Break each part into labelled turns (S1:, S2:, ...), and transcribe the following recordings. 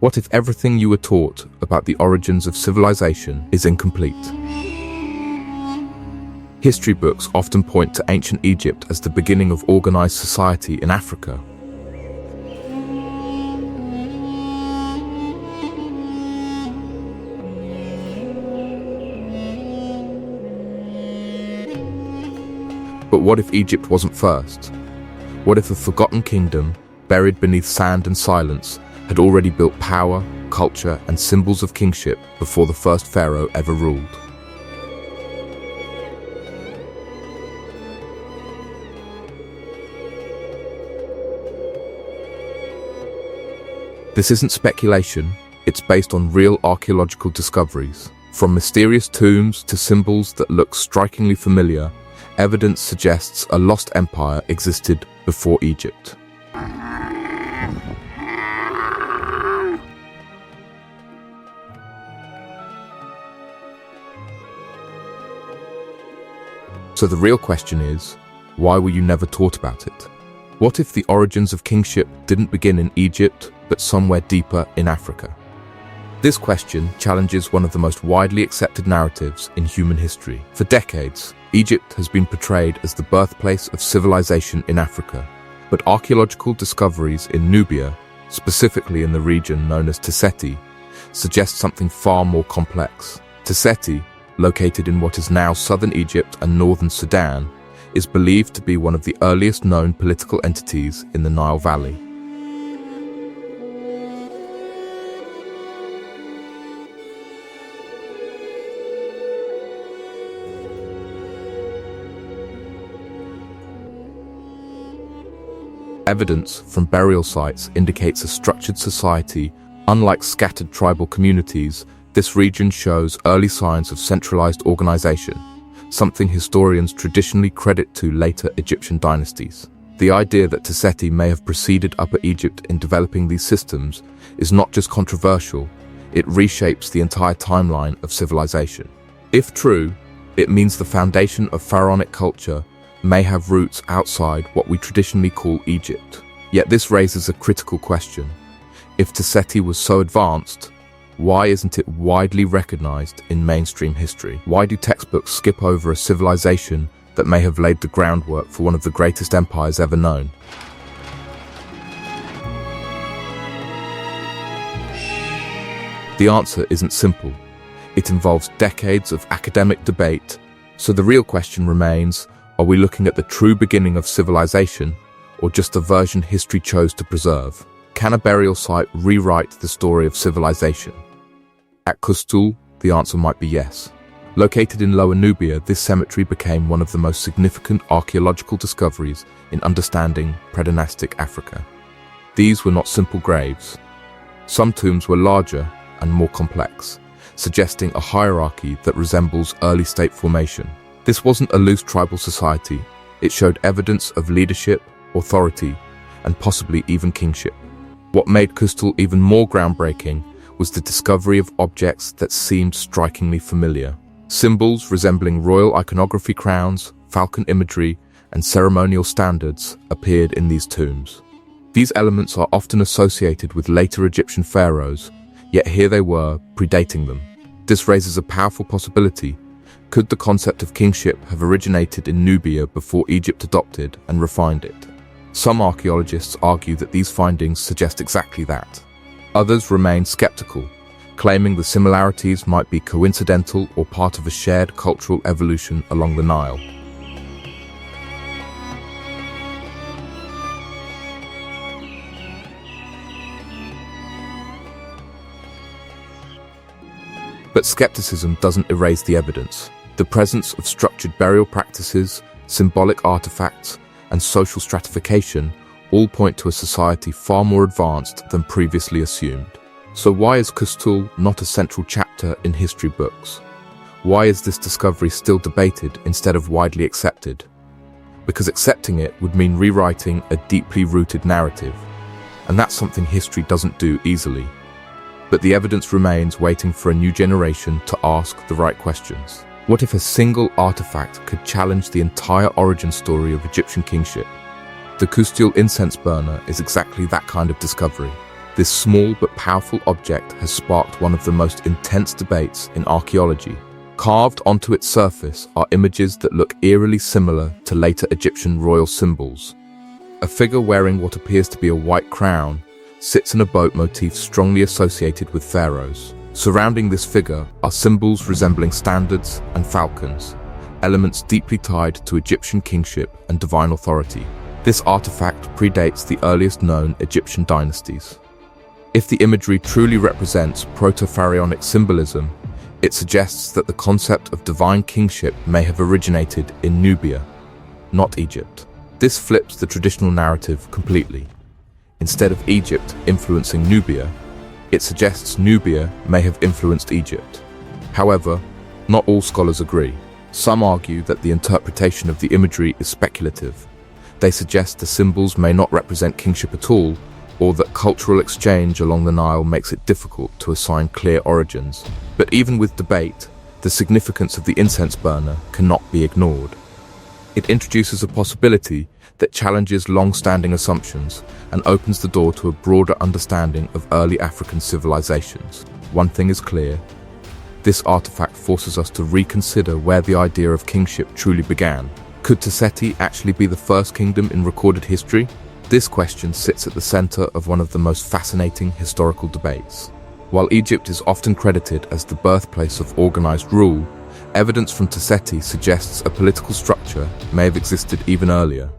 S1: What if everything you were taught about the origins of civilization is incomplete? History books often point to ancient Egypt as the beginning of organized society in Africa. But what if Egypt wasn't first? What if a forgotten kingdom, buried beneath sand and silence, had already built power, culture, and symbols of kingship before the first pharaoh ever ruled? This isn't speculation, it's based on real archaeological discoveries. From mysterious tombs to symbols that look strikingly familiar, evidence suggests a lost empire existed before Egypt. So the real question is, why were you never taught about it? What if the origins of kingship didn't begin in Egypt, but somewhere deeper in Africa? This question challenges one of the most widely accepted narratives in human history. For decades, Egypt has been portrayed as the birthplace of civilization in Africa, but archaeological discoveries in Nubia, specifically in the region known as Tacetti, suggest something far more complex. Tacetti, located in what is now southern Egypt and northern Sudan, is believed to be one of the earliest known political entities in the Nile Valley. Evidence from burial sites indicates a structured society. Unlike scattered tribal communities, this region shows early signs of centralized organization, something historians traditionally credit to later Egyptian dynasties. The idea that Tacetti may have preceded Upper Egypt in developing these systems is not just controversial, it reshapes the entire timeline of civilization. If true, it means the foundation of pharaonic culture may have roots outside what we traditionally call Egypt. Yet this raises a critical question. If Tacetti was so advanced, why isn't it widely recognized in mainstream history? Why do textbooks skip over a civilization that may have laid the groundwork for one of the greatest empires ever known? The answer isn't simple. It involves decades of academic debate. So the real question remains, are we looking at the true beginning of civilization, or just a version history chose to preserve? Can a burial site rewrite the story of civilization? At Qustul, the answer might be yes. Located in Lower Nubia, this cemetery became one of the most significant archaeological discoveries in understanding predynastic Africa. These were not simple graves. Some tombs were larger and more complex, suggesting a hierarchy that resembles early state formation. This wasn't a loose tribal society. It showed evidence of leadership, authority, and possibly even kingship. What made Kustul even more groundbreaking was the discovery of objects that seemed strikingly familiar. Symbols resembling royal iconography, crowns, falcon imagery, and ceremonial standards appeared in these tombs. These elements are often associated with later Egyptian pharaohs, yet here they were, predating them. This raises a powerful possibility. Could the concept of kingship have originated in Nubia before Egypt adopted and refined it? Some archaeologists argue that these findings suggest exactly that. Others remain skeptical, claiming the similarities might be coincidental or part of a shared cultural evolution along the Nile. But skepticism doesn't erase the evidence. The presence of structured burial practices, symbolic artifacts, and social stratification all point to a society far more advanced than previously assumed. So why is Qustul not a central chapter in history books? Why is this discovery still debated instead of widely accepted? Because accepting it would mean rewriting a deeply rooted narrative, and that's something history doesn't do easily. But the evidence remains, waiting for a new generation to ask the right questions. What if a single artifact could challenge the entire origin story of Egyptian kingship? The Qustul incense burner is exactly that kind of discovery. This small but powerful object has sparked one of the most intense debates in archaeology. Carved onto its surface are images that look eerily similar to later Egyptian royal symbols. A figure wearing what appears to be a white crown sits in a boat motif strongly associated with pharaohs. Surrounding this figure are symbols resembling standards and falcons, elements deeply tied to Egyptian kingship and divine authority. This artifact predates the earliest known Egyptian dynasties. If the imagery truly represents proto-pharaonic symbolism, it suggests that the concept of divine kingship may have originated in Nubia, not Egypt. This flips the traditional narrative completely. Instead of Egypt influencing Nubia, it suggests Nubia may have influenced Egypt. However, not all scholars agree. Some argue that the interpretation of the imagery is speculative. They suggest the symbols may not represent kingship at all, or that cultural exchange along the Nile makes it difficult to assign clear origins. But even with debate, the significance of the incense burner cannot be ignored. It introduces a possibility that challenges long-standing assumptions and opens the door to a broader understanding of early African civilizations. One thing is clear: this artifact forces us to reconsider where the idea of kingship truly began. Could Tacetti actually be the first kingdom in recorded history? This question sits at the center of one of the most fascinating historical debates. While Egypt is often credited as the birthplace of organized rule, evidence from Tacetti suggests a political structure may have existed even earlier.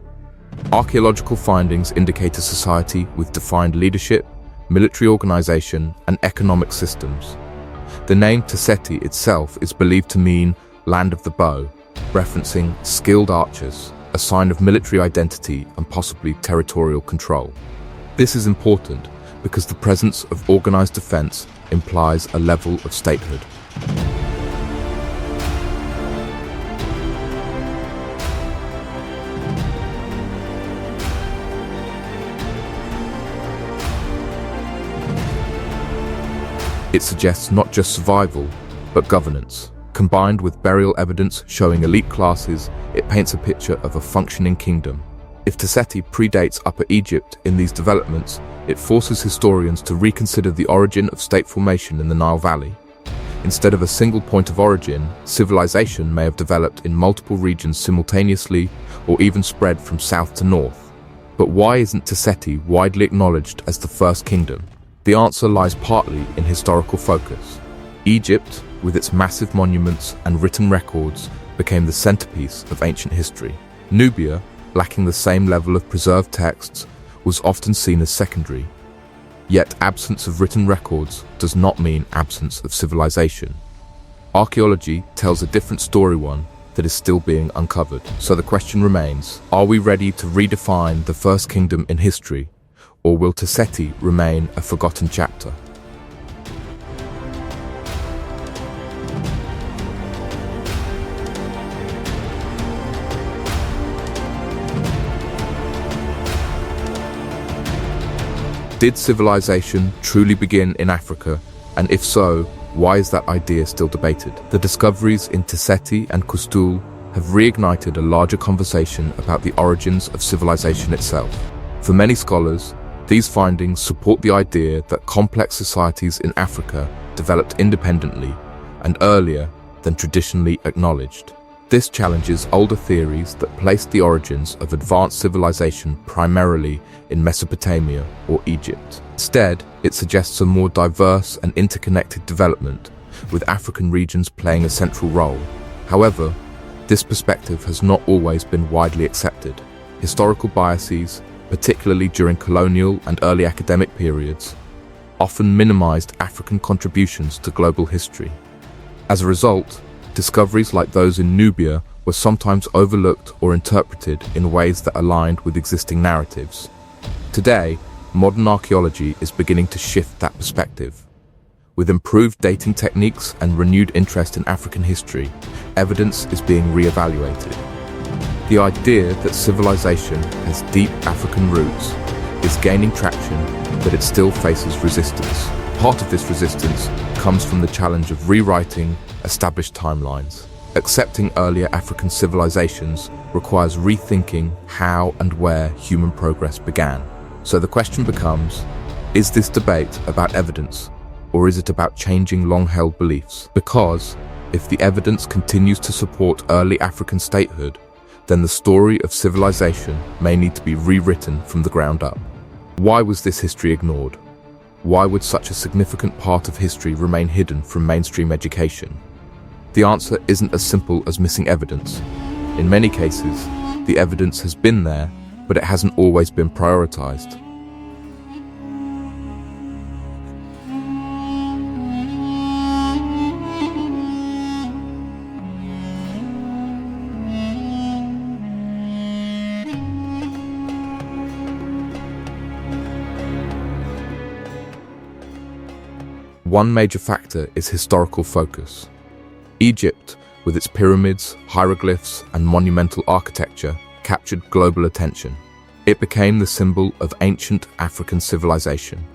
S1: Archaeological findings indicate a society with defined leadership, military organization, and economic systems. The name Tacetti itself is believed to mean land of the bow, referencing skilled archers, a sign of military identity and possibly territorial control. This is important because the presence of organized defense implies a level of statehood. It suggests not just survival, but governance. Combined with burial evidence showing elite classes, it paints a picture of a functioning kingdom. If Tacetti predates Upper Egypt in these developments, it forces historians to reconsider the origin of state formation in the Nile Valley. Instead of a single point of origin, civilization may have developed in multiple regions simultaneously or even spread from south to north. But why isn't Tacetti widely acknowledged as the first kingdom? The answer lies partly in historical focus. Egypt, with its massive monuments and written records, became the centerpiece of ancient history. Nubia, lacking the same level of preserved texts, was often seen as secondary. Yet absence of written records does not mean absence of civilization. Archaeology tells a different story, one that is still being uncovered. So the question remains, are we ready to redefine the first kingdom in history, or will Tacetti remain a forgotten chapter? Did civilization truly begin in Africa? And if so, why is that idea still debated? The discoveries in Tacetti and Qustul have reignited a larger conversation about the origins of civilization itself. For many scholars, these findings support the idea that complex societies in Africa developed independently and earlier than traditionally acknowledged. This challenges older theories that placed the origins of advanced civilization primarily in Mesopotamia or Egypt. Instead, it suggests a more diverse and interconnected development, with African regions playing a central role. However, this perspective has not always been widely accepted. Historical biases, particularly during colonial and early academic periods, often minimized African contributions to global history. As a result, discoveries like those in Nubia were sometimes overlooked or interpreted in ways that aligned with existing narratives. Today, modern archaeology is beginning to shift that perspective. With improved dating techniques and renewed interest in African history, evidence is being re-evaluated. The idea that civilization has deep African roots is gaining traction, but it still faces resistance. Part of this resistance comes from the challenge of rewriting established timelines. Accepting earlier African civilizations requires rethinking how and where human progress began. So the question becomes, Is this debate about evidence, or is it about changing long-held beliefs? Because if the evidence continues to support early African statehood, then the story of civilization may need to be rewritten from the ground up. Why was this history ignored? Why would such a significant part of history remain hidden from mainstream education? The answer isn't as simple as missing evidence. In many cases, the evidence has been there, but it hasn't always been prioritized. One major factor is historical focus. Egypt, with its pyramids, hieroglyphs, and monumental architecture, captured global attention. It became the symbol of ancient African civilization.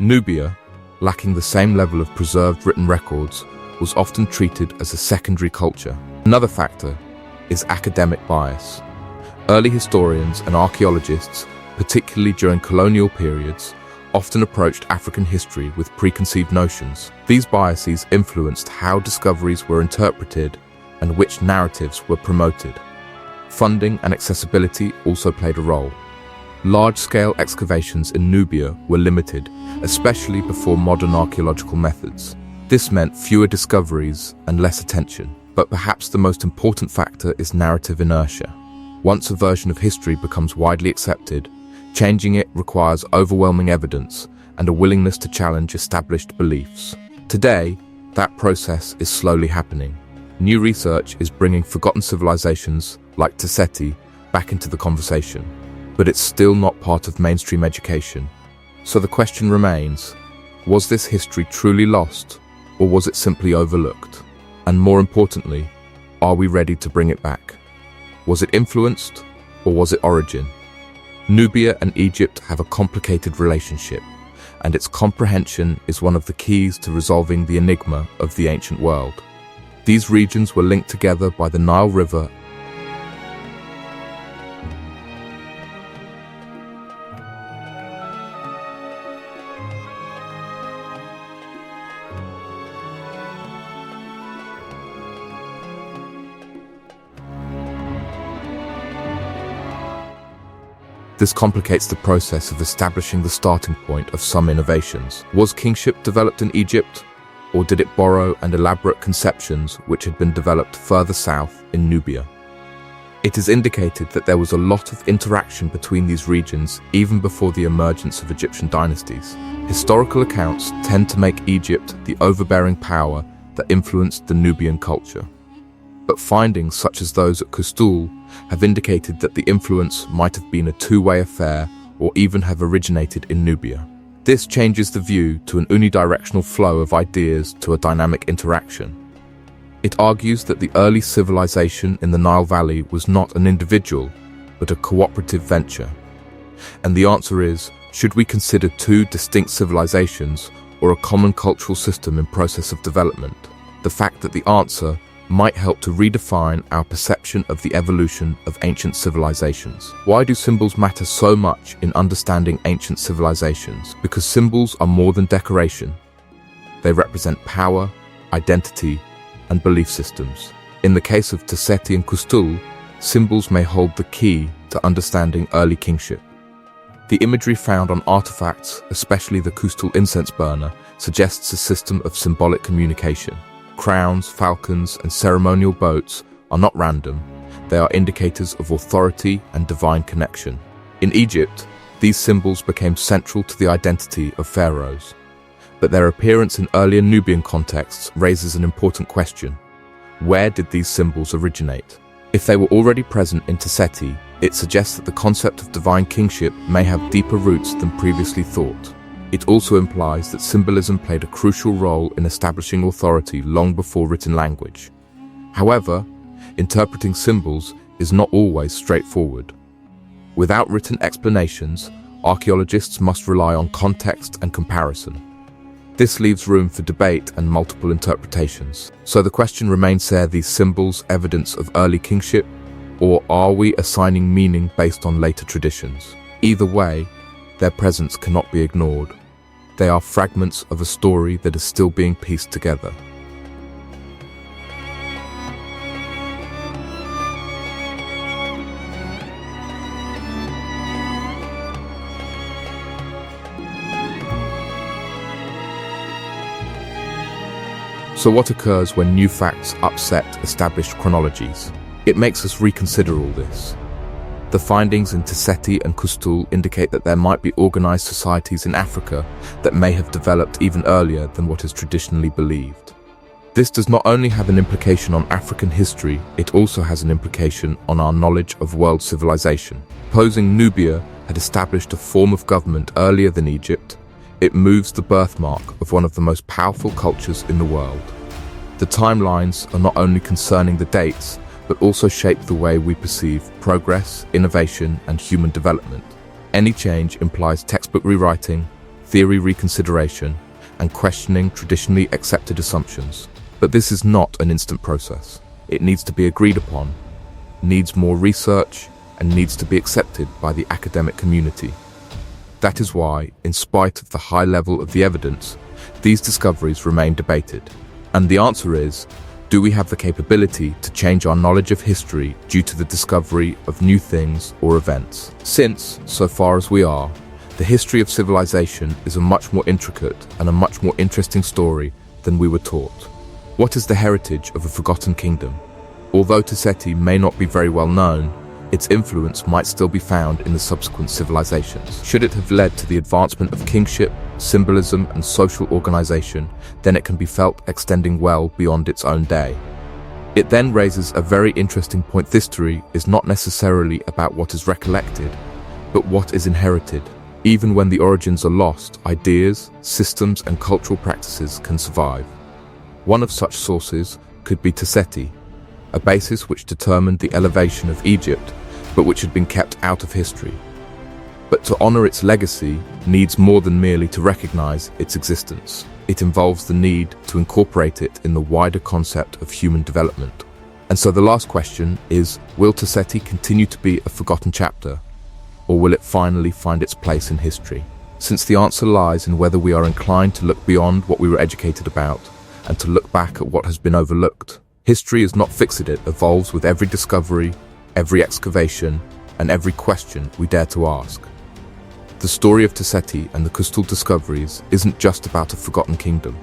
S1: Nubia, lacking the same level of preserved written records, was often treated as a secondary culture. Another factor is academic bias. Early historians and archaeologists, particularly during colonial periods, often approached African history with preconceived notions. These biases influenced how discoveries were interpreted and which narratives were promoted. Funding and accessibility also played a role. Large-scale excavations in Nubia were limited, especially before modern archaeological methods. This meant fewer discoveries and less attention. But perhaps the most important factor is narrative inertia. Once a version of history becomes widely accepted, changing it requires overwhelming evidence and a willingness to challenge established beliefs. Today, that process is slowly happening. New research is bringing forgotten civilizations like Tacetti back into the conversation. But it's still not part of mainstream education. So the question remains, was this history truly lost, or was it simply overlooked? And more importantly, are we ready to bring it back? Was it influenced, or was it origin? Nubia and Egypt have a complicated relationship, and its comprehension is one of the keys to resolving the enigma of the ancient world. These regions were linked together by the Nile River. This complicates the process of establishing the starting point of some innovations. Was kingship developed in Egypt, or did it borrow and elaborate conceptions which had been developed further south in Nubia? It is indicated that there was a lot of interaction between these regions even before the emergence of Egyptian dynasties. Historical accounts tend to make Egypt the overbearing power that influenced the Nubian culture. But findings such as those at Qustul have indicated that the influence might have been a two-way affair or even have originated in Nubia. This changes the view to an unidirectional flow of ideas to a dynamic interaction. It argues that the early civilization in the Nile Valley was not an individual, but a cooperative venture. And the answer is, should we consider two distinct civilizations or a common cultural system in process of development? The fact that the answer might help to redefine our perception of the evolution of ancient civilizations. Why do symbols matter so much in understanding ancient civilizations? Because symbols are more than decoration. They represent power, identity, and belief systems. In the case of Tacetti and Qustul, symbols may hold the key to understanding early kingship. The imagery found on artifacts, especially the Qustul incense burner, suggests a system of symbolic communication. Crowns, falcons, and ceremonial boats are not random. They are indicators of authority and divine connection. In Egypt, these symbols became central to the identity of pharaohs. But their appearance in earlier Nubian contexts raises an important question. Where did these symbols originate? If they were already present in Tacetti, it suggests that the concept of divine kingship may have deeper roots than previously thought. It also implies that symbolism played a crucial role in establishing authority long before written language. However, interpreting symbols is not always straightforward. Without written explanations, archaeologists must rely on context and comparison. This leaves room for debate and multiple interpretations. So the question remains, are these symbols evidence of early kingship, or are we assigning meaning based on later traditions? Either way, their presence cannot be ignored. They are fragments of a story that is still being pieced together. So what occurs when new facts upset established chronologies? It makes us reconsider all this. The findings in Tacetti and Qustul indicate that there might be organized societies in Africa that may have developed even earlier than what is traditionally believed. This does not only have an implication on African history, it also has an implication on our knowledge of world civilization. Supposing Nubia had established a form of government earlier than Egypt, it moves the birthmark of one of the most powerful cultures in the world. The timelines are not only concerning the dates, but also shape the way we perceive progress, innovation, and human development. Any change implies textbook rewriting, theory reconsideration, and questioning traditionally accepted assumptions. But this is not an instant process. It needs to be agreed upon, needs more research, and needs to be accepted by the academic community. That is why, in spite of the high level of the evidence, these discoveries remain debated. And the answer is, do we have the capability to change our knowledge of history due to the discovery of new things or events? Since, so far as we are, the history of civilization is a much more intricate and a much more interesting story than we were taught. What is the heritage of a forgotten kingdom? Although Tacetti may not be very well known, its influence might still be found in the subsequent civilizations. Should it have led to the advancement of kingship, symbolism, and social organization, then it can be felt extending well beyond its own day. It then raises a very interesting point. History is not necessarily about what is recollected, but what is inherited. Even when the origins are lost, ideas, systems, and cultural practices can survive. One of such sources could be Tacetti, a basis which determined the elevation of Egypt, but which had been kept out of history. But to honor its legacy needs more than merely to recognize its existence. It involves the need to incorporate it in the wider concept of human development. And so the last question is, will Tacetti continue to be a forgotten chapter, or will it finally find its place in history? Since the answer lies in whether we are inclined to look beyond what we were educated about and to look back at what has been overlooked. History is not fixed, it evolves with every discovery, every excavation, and every question we dare to ask. The story of Tacetti and the Qustul discoveries isn't just about a forgotten kingdom.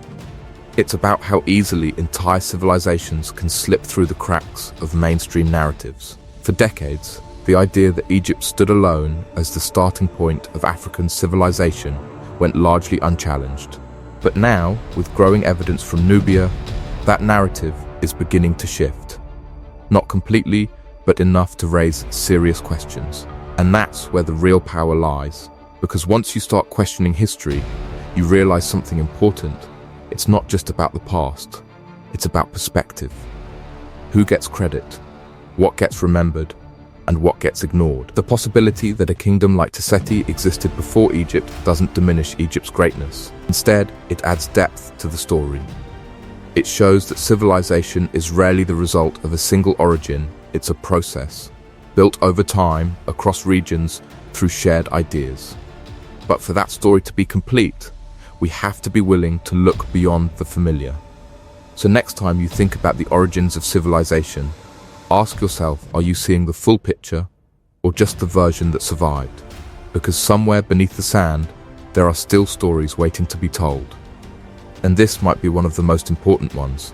S1: It's about how easily entire civilizations can slip through the cracks of mainstream narratives. For decades, the idea that Egypt stood alone as the starting point of African civilization went largely unchallenged. But now, with growing evidence from Nubia, that narrative is beginning to shift. Not completely, but enough to raise serious questions. And that's where the real power lies. Because once you start questioning history, you realize something important. It's not just about the past, it's about perspective. Who gets credit? What gets remembered? And what gets ignored? The possibility that a kingdom like Tacetti existed before Egypt doesn't diminish Egypt's greatness. Instead, it adds depth to the story. It shows that civilization is rarely the result of a single origin, it's a process, built over time, across regions, through shared ideas. But for that story to be complete, we have to be willing to look beyond the familiar. So next time you think about the origins of civilization, ask yourself, are you seeing the full picture or just the version that survived? Because somewhere beneath the sand, there are still stories waiting to be told. And this might be one of the most important ones.